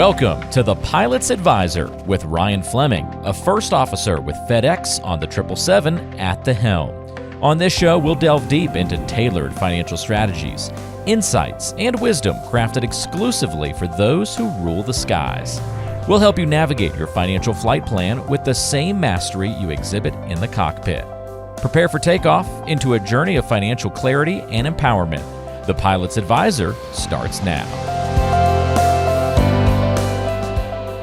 Welcome to the Pilot's Advisor with Ryan Fleming, a first officer with FedEx on the 777 at the helm. On this show, we'll delve deep into tailored financial strategies, insights, and wisdom crafted exclusively for those who rule the skies. We'll help you navigate your financial flight plan with the same mastery you exhibit in the cockpit. Prepare for takeoff into a journey of financial clarity and empowerment. The Pilot's Advisor starts now.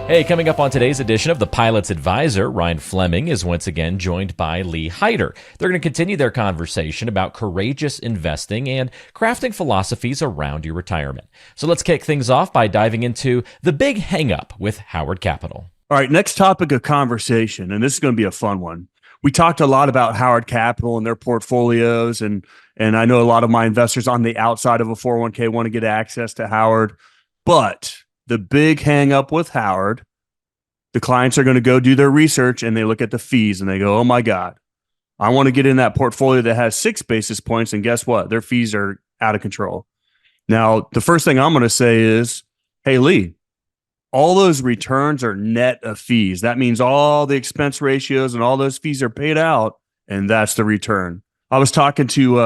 Hey, coming up on today's edition of the Pilot's Advisor, Ryan Fleming is once again joined by Lee Hyder. They're going to continue their conversation about courageous investing and crafting philosophies around your retirement. So let's kick things off by diving into the big hang-up with Howard Capital. All right, next topic of conversation, and this is going to be a fun one. We talked a lot about Howard Capital and their portfolios, and I know a lot of my investors on the outside of a 401k want to get access to Howard, but the big hang up with Howard, the clients are going to go do their research and they look at the fees and they go, oh my God, I want to get in that portfolio that has 6 basis points. And guess what? Their fees are out of control. Now, the first thing I'm going to say is, hey, Lee, all those returns are net of fees. That means all the expense ratios and all those fees are paid out, and that's the return. I was talking to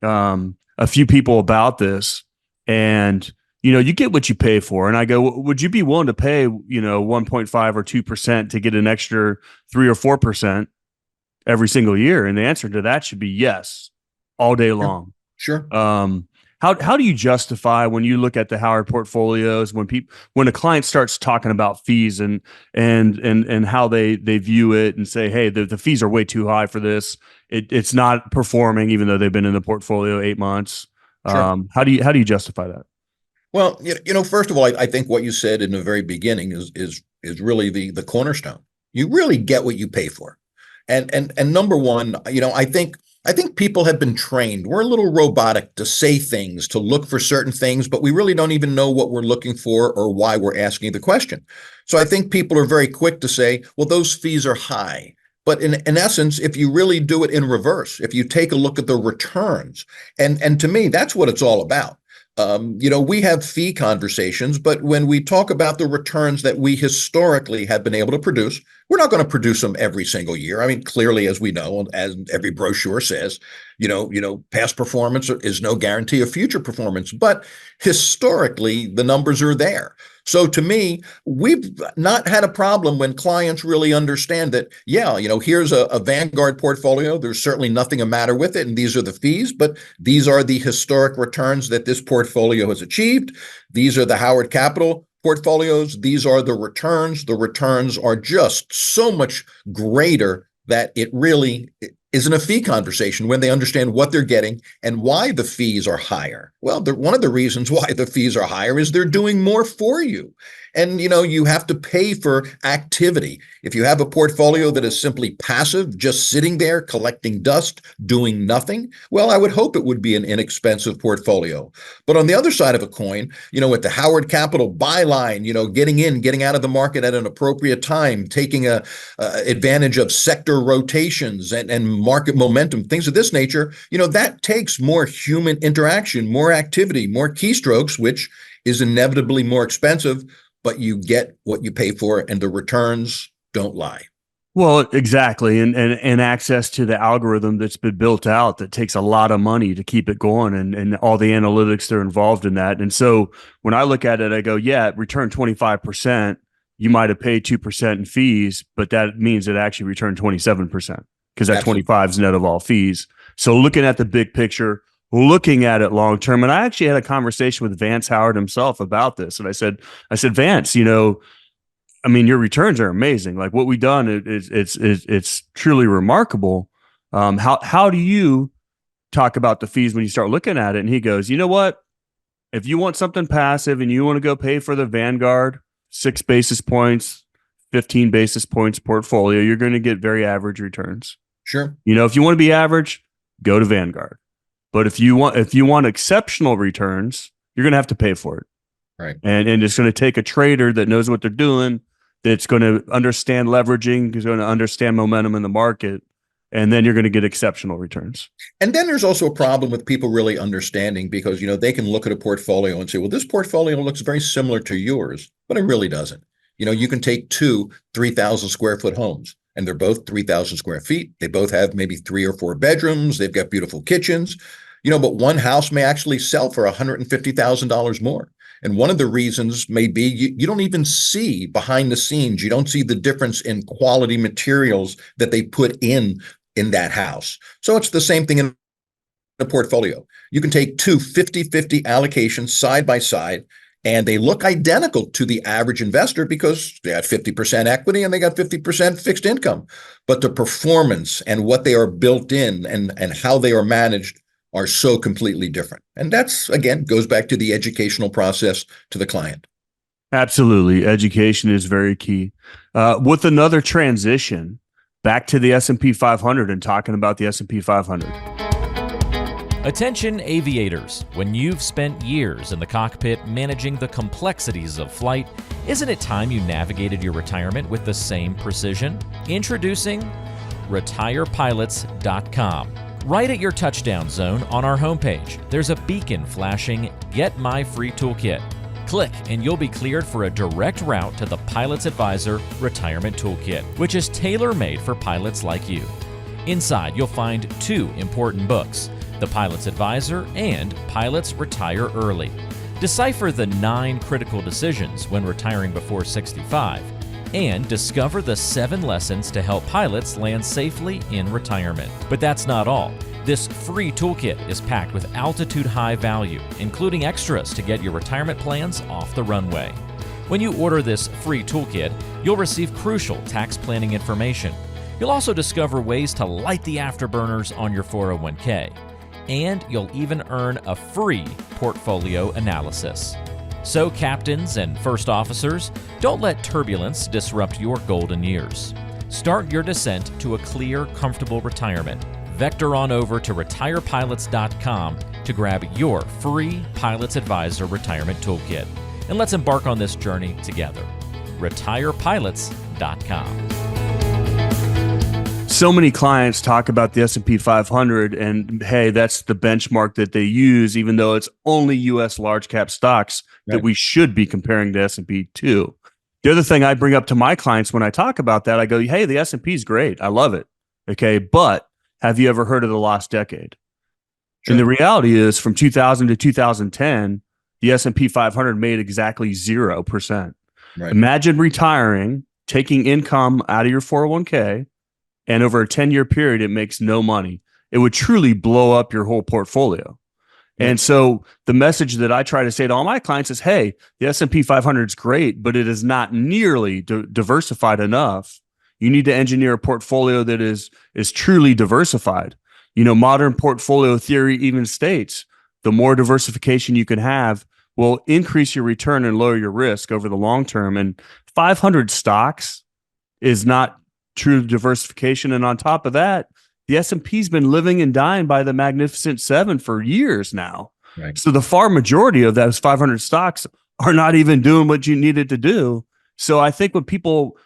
a few people about this, and you get what you pay for. And I go, would you be willing to pay, 1.5 or 2% to get an extra 3 or 4% every single year? And the answer to that should be yes, all day long. Sure. How do you justify when you look at the Howard portfolios, when a client starts talking about fees and how they view it and say, hey, the fees are way too high for this. It's not performing, even though they've been in the portfolio 8 months. Sure. How do you justify that? Well, first of all, I think what you said in the very beginning is really the cornerstone. You really get what you pay for. And number one, I think people have been trained. We're a little robotic to say things, to look for certain things, but we really don't even know what we're looking for or why we're asking the question. So I think people are very quick to say, well, those fees are high. But in essence, if you really do it in reverse, if you take a look at the returns, and to me, that's what it's all about. We have fee conversations, but when we talk about the returns that we historically have been able to produce, we're not going to produce them every single year. I mean, clearly, as we know, as every brochure says, past performance is no guarantee of future performance, but historically, the numbers are there. So to me, we've not had a problem when clients really understand that, here's a Vanguard portfolio. There's certainly nothing the matter with it. And these are the fees, but these are the historic returns that this portfolio has achieved. These are the Howard Capital portfolios. These are the returns. The returns are just so much greater that it really isn't a fee conversation when they understand what they're getting and why the fees are higher. Well, one of the reasons why the fees are higher is they're doing more for you. And, you have to pay for activity. If you have a portfolio that is simply passive, just sitting there collecting dust, doing nothing, well, I would hope it would be an inexpensive portfolio. But on the other side of a coin, with the Howard Capital byline, getting out of the market at an appropriate time, taking advantage of sector rotations and market momentum, things of this nature, that takes more human interaction, more activity, more keystrokes, which is inevitably more expensive, but you get what you pay for and the returns don't lie. Well, exactly. And access to the algorithm that's been built out that takes a lot of money to keep it going and all the analytics that are involved in that. And so when I look at it, I go, yeah, return 25%, you might have paid 2% in fees, but that means it actually returned 27% because that 25 is net of all fees. So looking at the big picture, looking at it long term. And I actually had a conversation with Vance Howard himself about this. And I said, Vance, your returns are amazing. Like what we've done it's truly remarkable. How do you talk about the fees when you start looking at it? And he goes, you know what? If you want something passive and you want to go pay for the Vanguard 6 basis points, 15 basis points portfolio, you're going to get very average returns. Sure. If you want to be average, go to Vanguard. But if you want exceptional returns, you're going to have to pay for it. Right. And it's going to take a trader that knows what they're doing, that's going to understand leveraging, is going to understand momentum in the market and then you're going to get exceptional returns. And then there's also a problem with people really understanding, because, they can look at a portfolio and say, well, this portfolio looks very similar to yours, but it really doesn't. You can take two 3,000 square foot homes, and they're both 3,000 square feet. They both have maybe 3 or 4 bedrooms. They've got beautiful kitchens, but one house may actually sell for $150,000 more. And one of the reasons may be you don't even see behind the scenes. You don't see the difference in quality materials that they put in that house. So it's the same thing in a portfolio. You can take two 50-50 allocations side by side, and they look identical to the average investor because they got 50% equity and they got 50% fixed income. But the performance and what they are built in and how they are managed are so completely different. And that's, again, goes back to the educational process to the client. Absolutely. Education is very key. With another transition back to the S&P 500 and talking about the S&P 500. Attention aviators, when you've spent years in the cockpit managing the complexities of flight, isn't it time you navigated your retirement with the same precision? Introducing retirepilots.com. Right at your touchdown zone on our homepage, there's a beacon flashing Get My Free Toolkit. Click and you'll be cleared for a direct route to the Pilot's Advisor Retirement Toolkit, which is tailor-made for pilots like you. Inside, you'll find 2 important books, The Pilot's Advisor and Pilots Retire Early. Decipher the 9 critical decisions when retiring before 65, and discover the 7 lessons to help pilots land safely in retirement. But that's not all. This free toolkit is packed with altitude-high value, including extras to get your retirement plans off the runway. When you order this free toolkit, you'll receive crucial tax planning information. You'll also discover ways to light the afterburners on your 401k. And you'll even earn a free portfolio analysis. So, captains and first officers, don't let turbulence disrupt your golden years. Start your descent to a clear, comfortable retirement. Vector on over to retirepilots.com to grab your free Pilot's Advisor Retirement Toolkit. And let's embark on this journey together. retirepilots.com. So many clients talk about the S&P 500 and, hey, that's the benchmark that they use, even though it's only U.S. large cap stocks that we should be comparing the S&P to. The other thing I bring up to my clients when I talk about that, I go, hey, the S&P is great. I love it. Okay, but have you ever heard of the lost decade? Sure. And the reality is from 2000 to 2010, the S&P 500 made exactly 0%. Right. Imagine retiring, taking income out of your 401k, and over a 10-year period, it makes no money. It would truly blow up your whole portfolio. And so the message that I try to say to all my clients is, hey, the S&P 500 is great, but it is not nearly diversified enough. You need to engineer a portfolio that is truly diversified. Modern portfolio theory even states the more diversification you can have will increase your return and lower your risk over the long term. And 500 stocks is not true diversification. And on top of that, the S&P's been living and dying by the Magnificent Seven for years now. Right. So the far majority of those 500 stocks are not even doing what you needed to do. So I think when people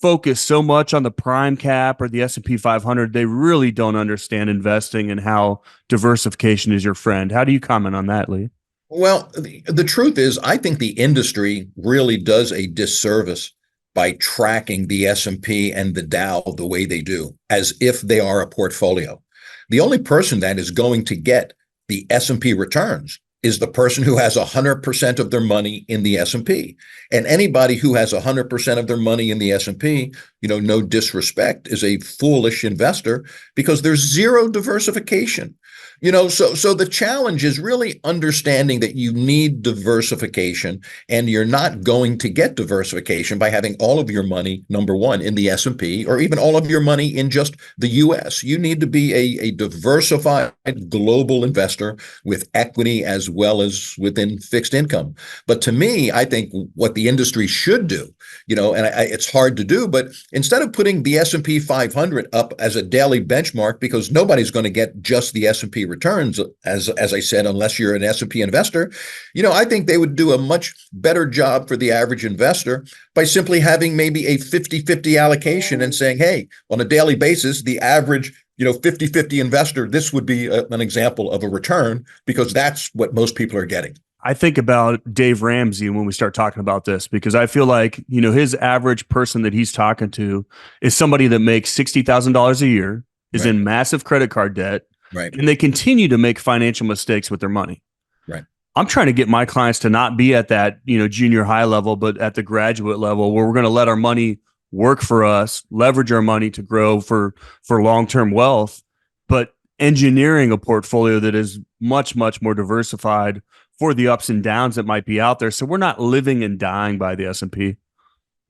focus so much on the prime cap or the S&P 500, they really don't understand investing and how diversification is your friend. How do you comment on that, Lee? Well, the truth is, I think the industry really does a disservice by tracking the S&P and the Dow the way they do, as if they are a portfolio. The only person that is going to get the S&P returns is the person who has 100% of their money in the S&P. And anybody who has 100% of their money in the S&P, no disrespect, is a foolish investor because there's zero diversification. So the challenge is really understanding that you need diversification, and you're not going to get diversification by having all of your money, number one, in the S&P, or even all of your money in just the U.S. You need to be a diversified global investor with equity as well as within fixed income. But to me, I think what the industry should do, it's hard to do, but instead of putting the S&P 500 up as a daily benchmark, because nobody's going to get just the S&P returns, as I said, unless you're an S&P investor, I think they would do a much better job for the average investor by simply having maybe a 50-50 allocation and saying, hey, on a daily basis, the average 50-50 investor, this would be an example of a return because that's what most people are getting. I think about Dave Ramsey when we start talking about this, because I feel like, his average person that he's talking to is somebody that makes $60,000 a year, is Right. in massive credit card debt, Right. and they continue to make financial mistakes with their money. Right. I'm trying to get my clients to not be at that, junior high level, but at the graduate level where we're going to let our money work for us, leverage our money to grow for long-term wealth, but engineering a portfolio that is much, much more diversified for the ups and downs that might be out there. So we're not living and dying by the S&P.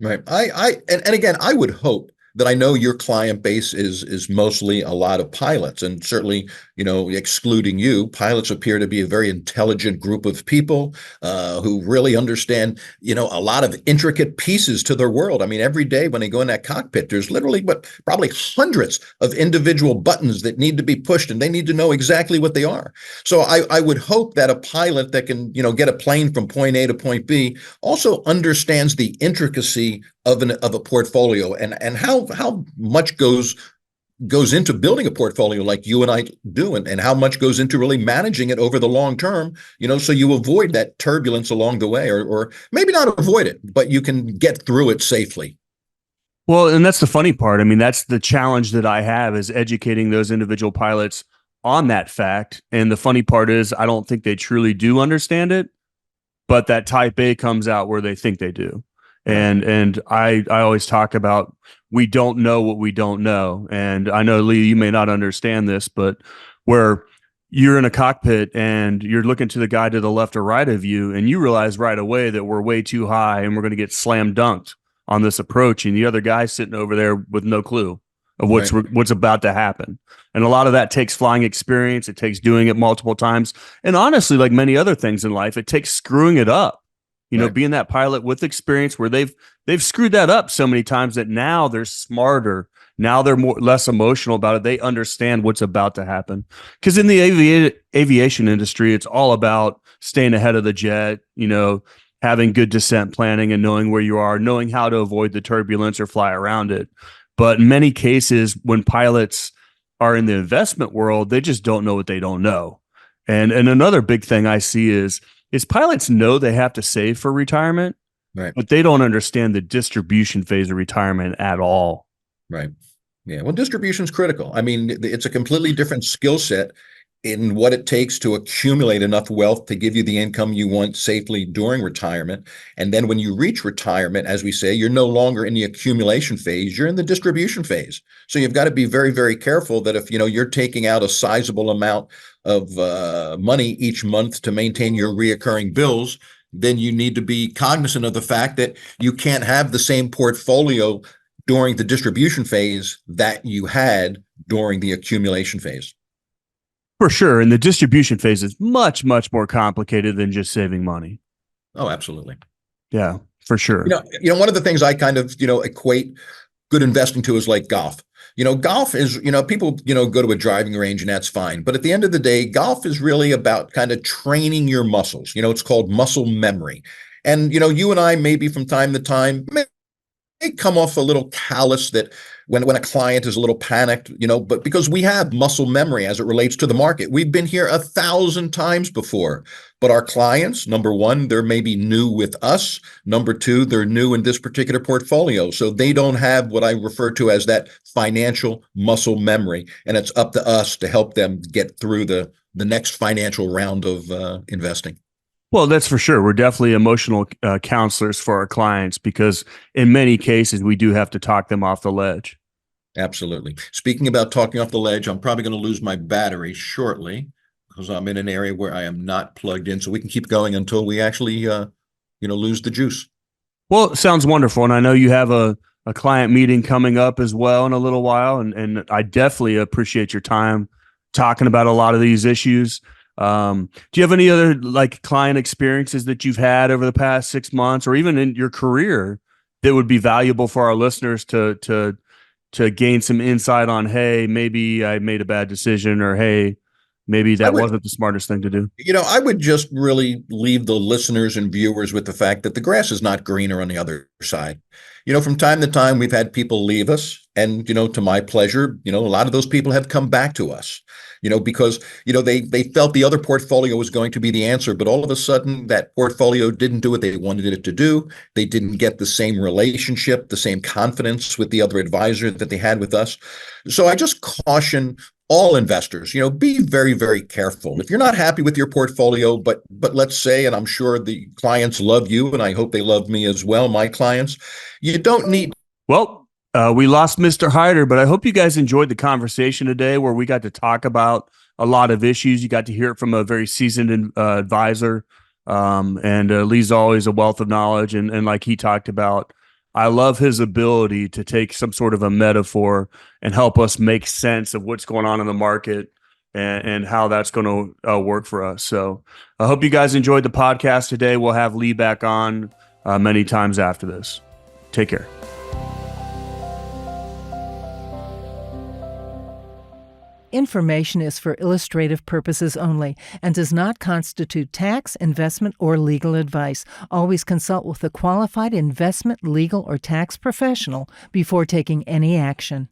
Right. And again, I would hope that I know your client base is mostly a lot of pilots, and certainly, excluding you, pilots appear to be a very intelligent group of people who really understand, a lot of intricate pieces to their world. I mean, every day when they go in that cockpit, there's literally probably hundreds of individual buttons that need to be pushed, and they need to know exactly what they are. So I would hope that a pilot that can, get a plane from point A to point B also understands the intricacy of a portfolio and how much goes into building a portfolio like you and I do, and how much goes into really managing it over the long term, so you avoid that turbulence along the way, or maybe not avoid it, but you can get through it safely. Well, and that's the funny part. I mean, that's the challenge that I have, is educating those individual pilots on that fact. And the funny part is, I don't think they truly do understand it, but that type A comes out where they think they do. And I always talk about, we don't know what we don't know. And I know, Lee, you may not understand this, but where you're in a cockpit and you're looking to the guy to the left or right of you, and you realize right away that we're way too high and we're going to get slam dunked on this approach, and the other guy's sitting over there with no clue of what's about to happen. And a lot of that takes flying experience. It takes doing it multiple times. And honestly, like many other things in life, it takes screwing it up. Being that pilot with experience where they've screwed that up so many times that now they're smarter. Now they're less emotional about it. They understand what's about to happen. Because in the aviation industry, it's all about staying ahead of the jet, having good descent planning and knowing where you are, knowing how to avoid the turbulence or fly around it. But in many cases, when pilots are in the investment world, they just don't know what they don't know. And another big thing I see is pilots know they have to save for retirement, right, but they don't understand the distribution phase of retirement at all. Right. Yeah. Well, distribution is critical. I mean, it's a completely different skill set in what it takes to accumulate enough wealth to give you the income you want safely during retirement. And then when you reach retirement, as we say, you're no longer in the accumulation phase, you're in the distribution phase. So you've got to be very, very careful that if, you're taking out a sizable amount of money each month to maintain your reoccurring bills, then you need to be cognizant of the fact that you can't have the same portfolio during the distribution phase that you had during the accumulation phase. For sure. And the distribution phase is much, much more complicated than just saving money. Oh, absolutely. Yeah, for sure. One of the things I kind of, equate good investing to is like golf. Golf is, people, go to a driving range and that's fine. But at the end of the day, golf is really about kind of training your muscles. It's called muscle memory. And, you and I maybe from time to time may come off a little callous that when a client is a little panicked, but because we have muscle memory as it relates to the market. We've been here 1,000 times before, but our clients, number one, they're maybe new with us. Number two, they're new in this particular portfolio. So they don't have what I refer to as that financial muscle memory. And it's up to us to help them get through the next financial round of investing. Well, that's for sure. We're definitely emotional counselors for our clients, because in many cases, we do have to talk them off the ledge. Absolutely. Speaking about talking off the ledge, I'm probably going to lose my battery shortly because I'm in an area where I am not plugged in. So we can keep going until we actually, lose the juice. Well, it sounds wonderful. And I know you have a client meeting coming up as well in a little while. And I definitely appreciate your time talking about a lot of these issues. Do you have any other client experiences that you've had over the past 6 months or even in your career that would be valuable for our listeners to gain some insight on, hey, maybe I made a bad decision, or hey, maybe that wasn't the smartest thing to do. I would just really leave the listeners and viewers with the fact that the grass is not greener on the other side. From time to time, we've had people leave us. And, to my pleasure, a lot of those people have come back to us, because, they felt the other portfolio was going to be the answer. But all of a sudden, that portfolio didn't do what they wanted it to do. They didn't get the same relationship, the same confidence with the other advisor that they had with us. So I just caution all investors, be very, very careful. If you're not happy with your portfolio, but let's say, and I'm sure the clients love you, and I hope they love me as well, my clients, you don't need. Well, we lost Mr. Hyder, but I hope you guys enjoyed the conversation today where we got to talk about a lot of issues. You got to hear it from a very seasoned advisor, and Lee's always a wealth of knowledge. And like he talked about, I love his ability to take some sort of a metaphor and help us make sense of what's going on in the market and how that's going to work for us. So I hope you guys enjoyed the podcast today. We'll have Lee back on many times after this. Take care. Information is for illustrative purposes only and does not constitute tax, investment, or legal advice. Always consult with a qualified investment, legal, or tax professional before taking any action.